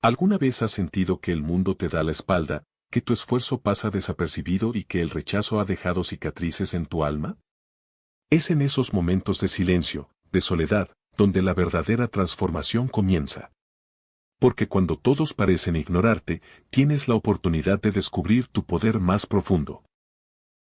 ¿Alguna vez has sentido que el mundo te da la espalda, que tu esfuerzo pasa desapercibido y que el rechazo ha dejado cicatrices en tu alma? Es en esos momentos de silencio, de soledad, donde la verdadera transformación comienza. Porque cuando todos parecen ignorarte, tienes la oportunidad de descubrir tu poder más profundo.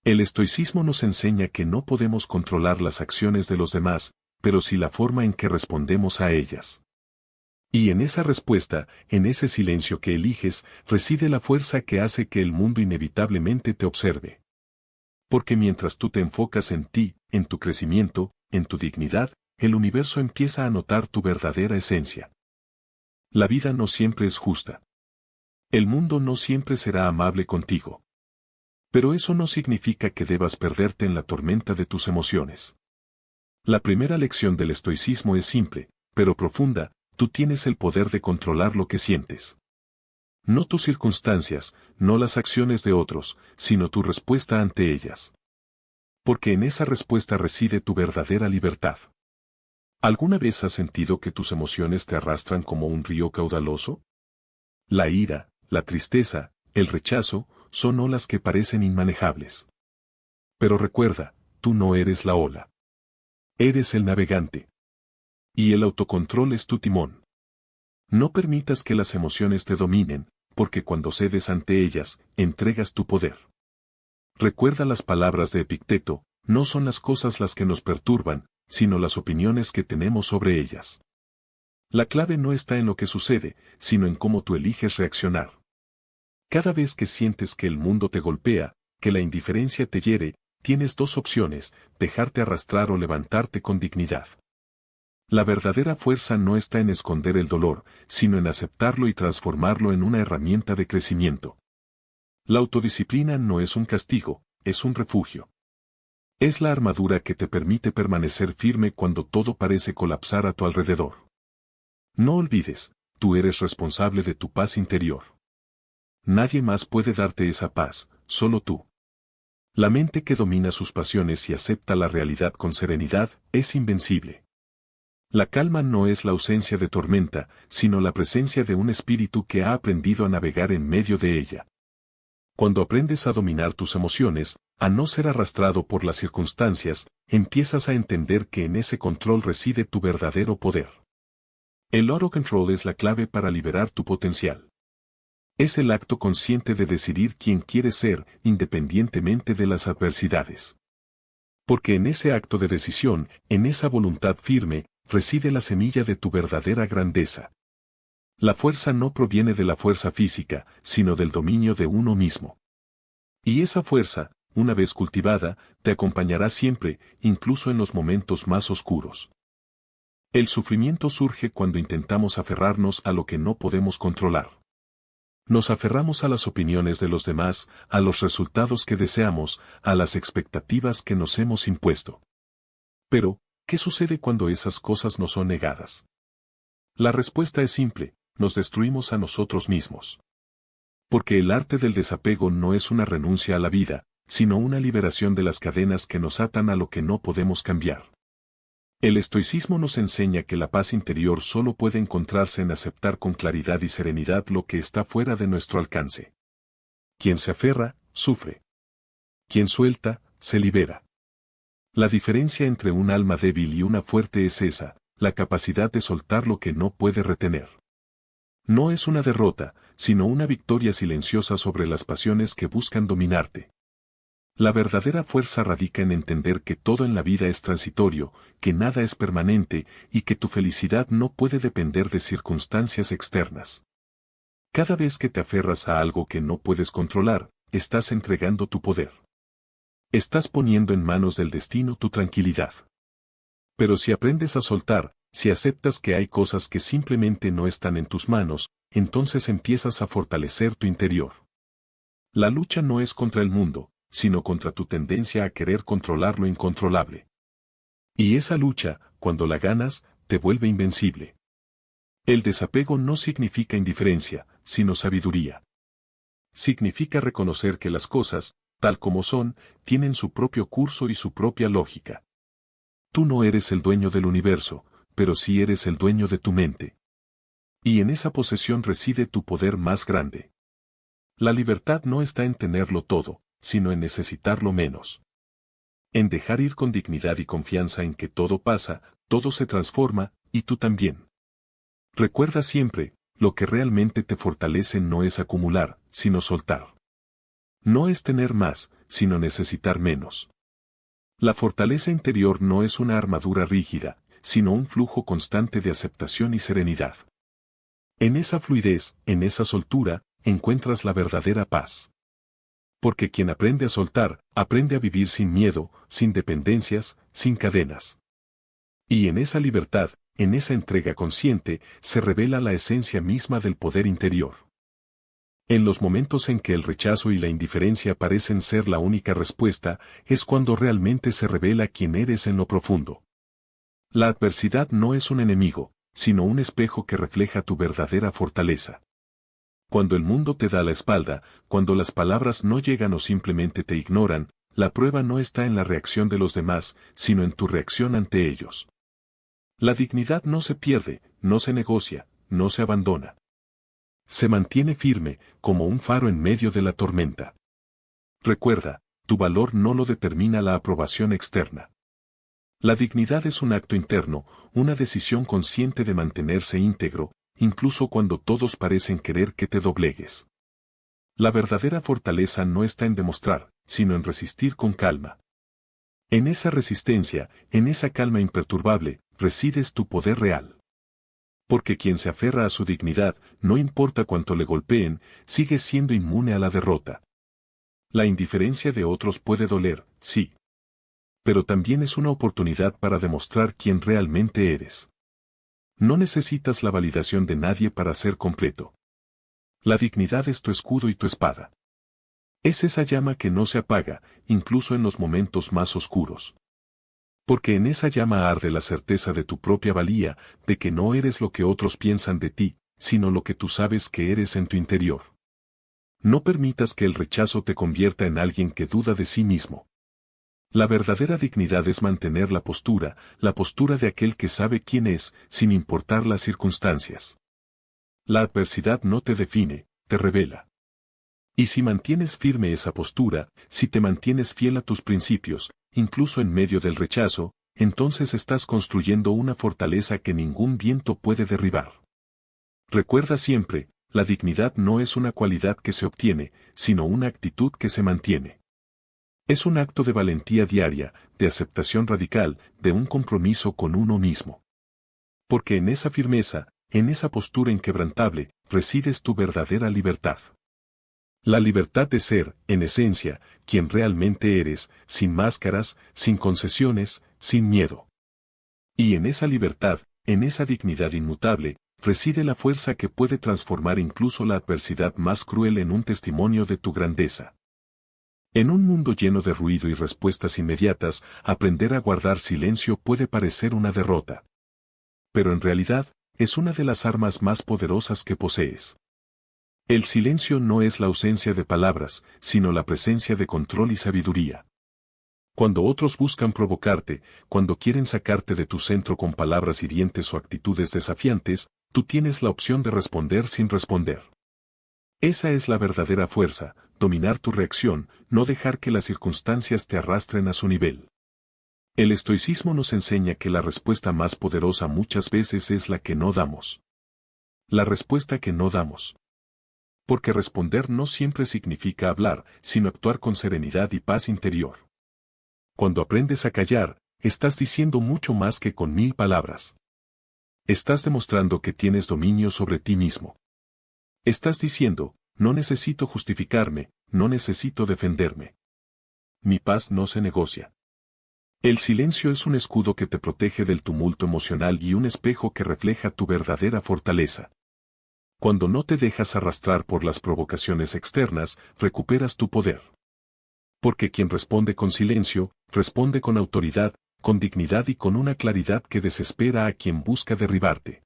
El estoicismo nos enseña que no podemos controlar las acciones de los demás, pero sí la forma en que respondemos a ellas. Y en esa respuesta, en ese silencio que eliges, reside la fuerza que hace que el mundo inevitablemente te observe. Porque mientras tú te enfocas en ti, en tu crecimiento, en tu dignidad, el universo empieza a notar tu verdadera esencia. La vida no siempre es justa. El mundo no siempre será amable contigo. Pero eso no significa que debas perderte en la tormenta de tus emociones. La primera lección del estoicismo es simple, pero profunda: tú tienes el poder de controlar lo que sientes. No tus circunstancias, no las acciones de otros, sino tu respuesta ante ellas. Porque en esa respuesta reside tu verdadera libertad. ¿Alguna vez has sentido que tus emociones te arrastran como un río caudaloso? La ira, la tristeza, el rechazo, son olas que parecen inmanejables. Pero recuerda, tú no eres la ola. Eres el navegante. Y el autocontrol es tu timón. No permitas que las emociones te dominen, porque cuando cedes ante ellas, entregas tu poder. Recuerda las palabras de Epicteto: no son las cosas las que nos perturban, sino las opiniones que tenemos sobre ellas. La clave no está en lo que sucede, sino en cómo tú eliges reaccionar. Cada vez que sientes que el mundo te golpea, que la indiferencia te hiere, tienes dos opciones: dejarte arrastrar o levantarte con dignidad. La verdadera fuerza no está en esconder el dolor, sino en aceptarlo y transformarlo en una herramienta de crecimiento. La autodisciplina no es un castigo, es un refugio. Es la armadura que te permite permanecer firme cuando todo parece colapsar a tu alrededor. No olvides, tú eres responsable de tu paz interior. Nadie más puede darte esa paz, solo tú. La mente que domina sus pasiones y acepta la realidad con serenidad, es invencible. La calma no es la ausencia de tormenta, sino la presencia de un espíritu que ha aprendido a navegar en medio de ella. Cuando aprendes a dominar tus emociones, a no ser arrastrado por las circunstancias, empiezas a entender que en ese control reside tu verdadero poder. El autocontrol es la clave para liberar tu potencial. Es el acto consciente de decidir quién quieres ser, independientemente de las adversidades. Porque en ese acto de decisión, en esa voluntad firme, reside la semilla de tu verdadera grandeza. La fuerza no proviene de la fuerza física, sino del dominio de uno mismo. Y esa fuerza, una vez cultivada, te acompañará siempre, incluso en los momentos más oscuros. El sufrimiento surge cuando intentamos aferrarnos a lo que no podemos controlar. Nos aferramos a las opiniones de los demás, a los resultados que deseamos, a las expectativas que nos hemos impuesto. Pero, ¿qué sucede cuando esas cosas nos son negadas? La respuesta es simple: nos destruimos a nosotros mismos. Porque el arte del desapego no es una renuncia a la vida, sino una liberación de las cadenas que nos atan a lo que no podemos cambiar. El estoicismo nos enseña que la paz interior solo puede encontrarse en aceptar con claridad y serenidad lo que está fuera de nuestro alcance. Quien se aferra, sufre. Quien suelta, se libera. La diferencia entre un alma débil y una fuerte es esa: la capacidad de soltar lo que no puede retener. No es una derrota, sino una victoria silenciosa sobre las pasiones que buscan dominarte. La verdadera fuerza radica en entender que todo en la vida es transitorio, que nada es permanente, y que tu felicidad no puede depender de circunstancias externas. Cada vez que te aferras a algo que no puedes controlar, estás entregando tu poder. Estás poniendo en manos del destino tu tranquilidad. Pero si aprendes a soltar, si aceptas que hay cosas que simplemente no están en tus manos, entonces empiezas a fortalecer tu interior. La lucha no es contra el mundo, sino contra tu tendencia a querer controlar lo incontrolable. Y esa lucha, cuando la ganas, te vuelve invencible. El desapego no significa indiferencia, sino sabiduría. Significa reconocer que las cosas, tal como son, tienen su propio curso y su propia lógica. Tú no eres el dueño del universo, pero sí eres el dueño de tu mente. Y en esa posesión reside tu poder más grande. La libertad no está en tenerlo todo, sino en necesitarlo menos. En dejar ir con dignidad y confianza en que todo pasa, todo se transforma, y tú también. Recuerda siempre, lo que realmente te fortalece no es acumular, sino soltar. No es tener más, sino necesitar menos. La fortaleza interior no es una armadura rígida, sino un flujo constante de aceptación y serenidad. En esa fluidez, en esa soltura, encuentras la verdadera paz. Porque quien aprende a soltar, aprende a vivir sin miedo, sin dependencias, sin cadenas. Y en esa libertad, en esa entrega consciente, se revela la esencia misma del poder interior. En los momentos en que el rechazo y la indiferencia parecen ser la única respuesta, es cuando realmente se revela quién eres en lo profundo. La adversidad no es un enemigo, sino un espejo que refleja tu verdadera fortaleza. Cuando el mundo te da la espalda, cuando las palabras no llegan o simplemente te ignoran, la prueba no está en la reacción de los demás, sino en tu reacción ante ellos. La dignidad no se pierde, no se negocia, no se abandona. Se mantiene firme, como un faro en medio de la tormenta. Recuerda, tu valor no lo determina la aprobación externa. La dignidad es un acto interno, una decisión consciente de mantenerse íntegro, incluso cuando todos parecen querer que te doblegues. La verdadera fortaleza no está en demostrar, sino en resistir con calma. En esa resistencia, en esa calma imperturbable, resides tu poder real. Porque quien se aferra a su dignidad, no importa cuánto le golpeen, sigue siendo inmune a la derrota. La indiferencia de otros puede doler, sí. Pero también es una oportunidad para demostrar quién realmente eres. No necesitas la validación de nadie para ser completo. La dignidad es tu escudo y tu espada. Es esa llama que no se apaga, incluso en los momentos más oscuros. Porque en esa llama arde la certeza de tu propia valía, de que no eres lo que otros piensan de ti, sino lo que tú sabes que eres en tu interior. No permitas que el rechazo te convierta en alguien que duda de sí mismo. La verdadera dignidad es mantener la postura de aquel que sabe quién es, sin importar las circunstancias. La adversidad no te define, te revela. Y si mantienes firme esa postura, si te mantienes fiel a tus principios, incluso en medio del rechazo, entonces estás construyendo una fortaleza que ningún viento puede derribar. Recuerda siempre, la dignidad no es una cualidad que se obtiene, sino una actitud que se mantiene. Es un acto de valentía diaria, de aceptación radical, de un compromiso con uno mismo. Porque en esa firmeza, en esa postura inquebrantable, resides tu verdadera libertad. La libertad de ser, en esencia, quien realmente eres, sin máscaras, sin concesiones, sin miedo. Y en esa libertad, en esa dignidad inmutable, reside la fuerza que puede transformar incluso la adversidad más cruel en un testimonio de tu grandeza. En un mundo lleno de ruido y respuestas inmediatas, aprender a guardar silencio puede parecer una derrota. Pero en realidad, es una de las armas más poderosas que posees. El silencio no es la ausencia de palabras, sino la presencia de control y sabiduría. Cuando otros buscan provocarte, cuando quieren sacarte de tu centro con palabras hirientes o actitudes desafiantes, tú tienes la opción de responder sin responder. Esa es la verdadera fuerza, dominar tu reacción, no dejar que las circunstancias te arrastren a su nivel. El estoicismo nos enseña que la respuesta más poderosa muchas veces es la que no damos. La respuesta que no damos. Porque responder no siempre significa hablar, sino actuar con serenidad y paz interior. Cuando aprendes a callar, estás diciendo mucho más que con 1000 palabras. Estás demostrando que tienes dominio sobre ti mismo. Estás diciendo, no necesito justificarme, no necesito defenderme. Mi paz no se negocia. El silencio es un escudo que te protege del tumulto emocional y un espejo que refleja tu verdadera fortaleza. Cuando no te dejas arrastrar por las provocaciones externas, recuperas tu poder. Porque quien responde con silencio, responde con autoridad, con dignidad y con una claridad que desespera a quien busca derribarte.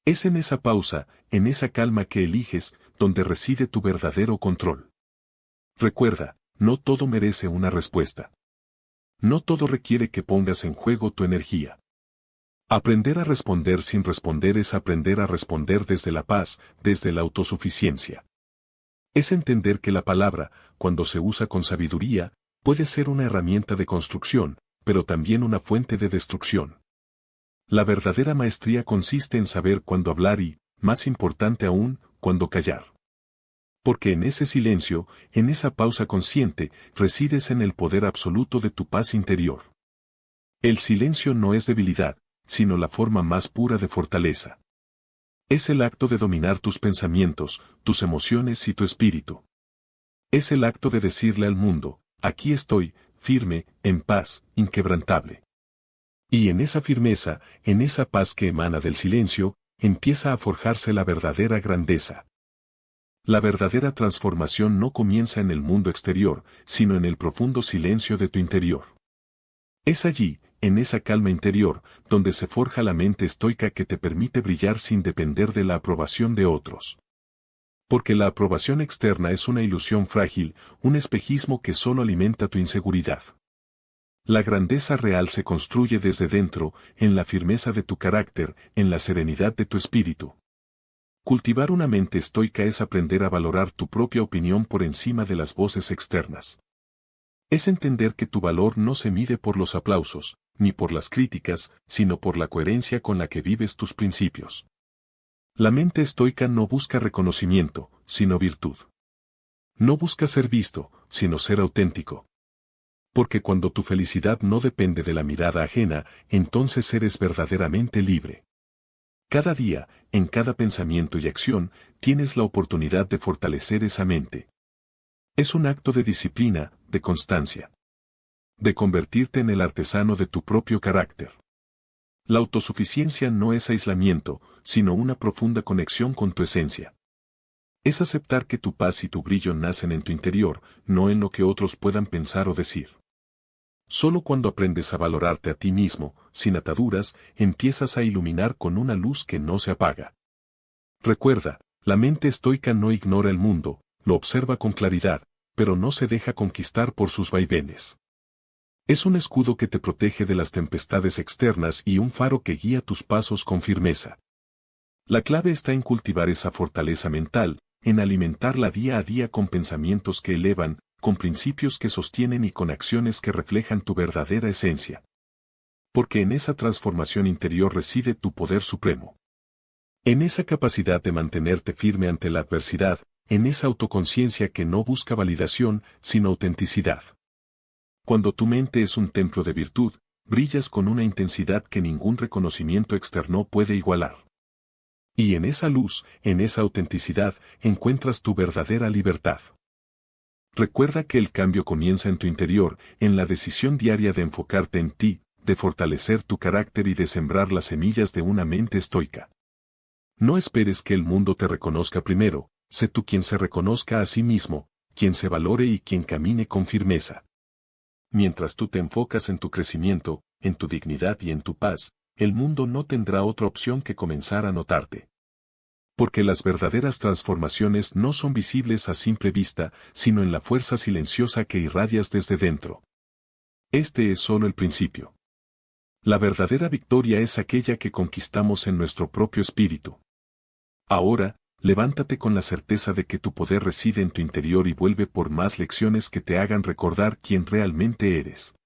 Es en esa pausa, en esa calma que eliges, donde reside tu verdadero control. Recuerda, no todo merece una respuesta. No todo requiere que pongas en juego tu energía. Aprender a responder sin responder es aprender a responder desde la paz, desde la autosuficiencia. Es entender que la palabra, cuando se usa con sabiduría, puede ser una herramienta de construcción, pero también una fuente de destrucción. La verdadera maestría consiste en saber cuándo hablar y, más importante aún, cuándo callar. Porque en ese silencio, en esa pausa consciente, resides en el poder absoluto de tu paz interior. El silencio no es debilidad, sino la forma más pura de fortaleza. Es el acto de dominar tus pensamientos, tus emociones y tu espíritu. Es el acto de decirle al mundo, aquí estoy, firme, en paz, inquebrantable. Y en esa firmeza, en esa paz que emana del silencio, empieza a forjarse la verdadera grandeza. La verdadera transformación no comienza en el mundo exterior, sino en el profundo silencio de tu interior. Es allí, en esa calma interior, donde se forja la mente estoica que te permite brillar sin depender de la aprobación de otros. Porque la aprobación externa es una ilusión frágil, un espejismo que solo alimenta tu inseguridad. La grandeza real se construye desde dentro, en la firmeza de tu carácter, en la serenidad de tu espíritu. Cultivar una mente estoica es aprender a valorar tu propia opinión por encima de las voces externas. Es entender que tu valor no se mide por los aplausos, ni por las críticas, sino por la coherencia con la que vives tus principios. La mente estoica no busca reconocimiento, sino virtud. No busca ser visto, sino ser auténtico. Porque cuando tu felicidad no depende de la mirada ajena, entonces eres verdaderamente libre. Cada día, en cada pensamiento y acción, tienes la oportunidad de fortalecer esa mente. Es un acto de disciplina, de constancia. De convertirte en el artesano de tu propio carácter. La autosuficiencia no es aislamiento, sino una profunda conexión con tu esencia. Es aceptar que tu paz y tu brillo nacen en tu interior, no en lo que otros puedan pensar o decir. Solo cuando aprendes a valorarte a ti mismo, sin ataduras, empiezas a iluminar con una luz que no se apaga. Recuerda, la mente estoica no ignora el mundo, lo observa con claridad, pero no se deja conquistar por sus vaivenes. Es un escudo que te protege de las tempestades externas y un faro que guía tus pasos con firmeza. La clave está en cultivar esa fortaleza mental, en alimentarla día a día con pensamientos que elevan, con principios que sostienen y con acciones que reflejan tu verdadera esencia. Porque en esa transformación interior reside tu poder supremo. En esa capacidad de mantenerte firme ante la adversidad, en esa autoconciencia que no busca validación, sino autenticidad. Cuando tu mente es un templo de virtud, brillas con una intensidad que ningún reconocimiento externo puede igualar. Y en esa luz, en esa autenticidad, encuentras tu verdadera libertad. Recuerda que el cambio comienza en tu interior, en la decisión diaria de enfocarte en ti, de fortalecer tu carácter y de sembrar las semillas de una mente estoica. No esperes que el mundo te reconozca primero, sé tú quien se reconozca a sí mismo, quien se valore y quien camine con firmeza. Mientras tú te enfocas en tu crecimiento, en tu dignidad y en tu paz, el mundo no tendrá otra opción que comenzar a notarte. Porque las verdaderas transformaciones no son visibles a simple vista, sino en la fuerza silenciosa que irradias desde dentro. Este es solo el principio. La verdadera victoria es aquella que conquistamos en nuestro propio espíritu. Ahora, levántate con la certeza de que tu poder reside en tu interior y vuelve por más lecciones que te hagan recordar quién realmente eres.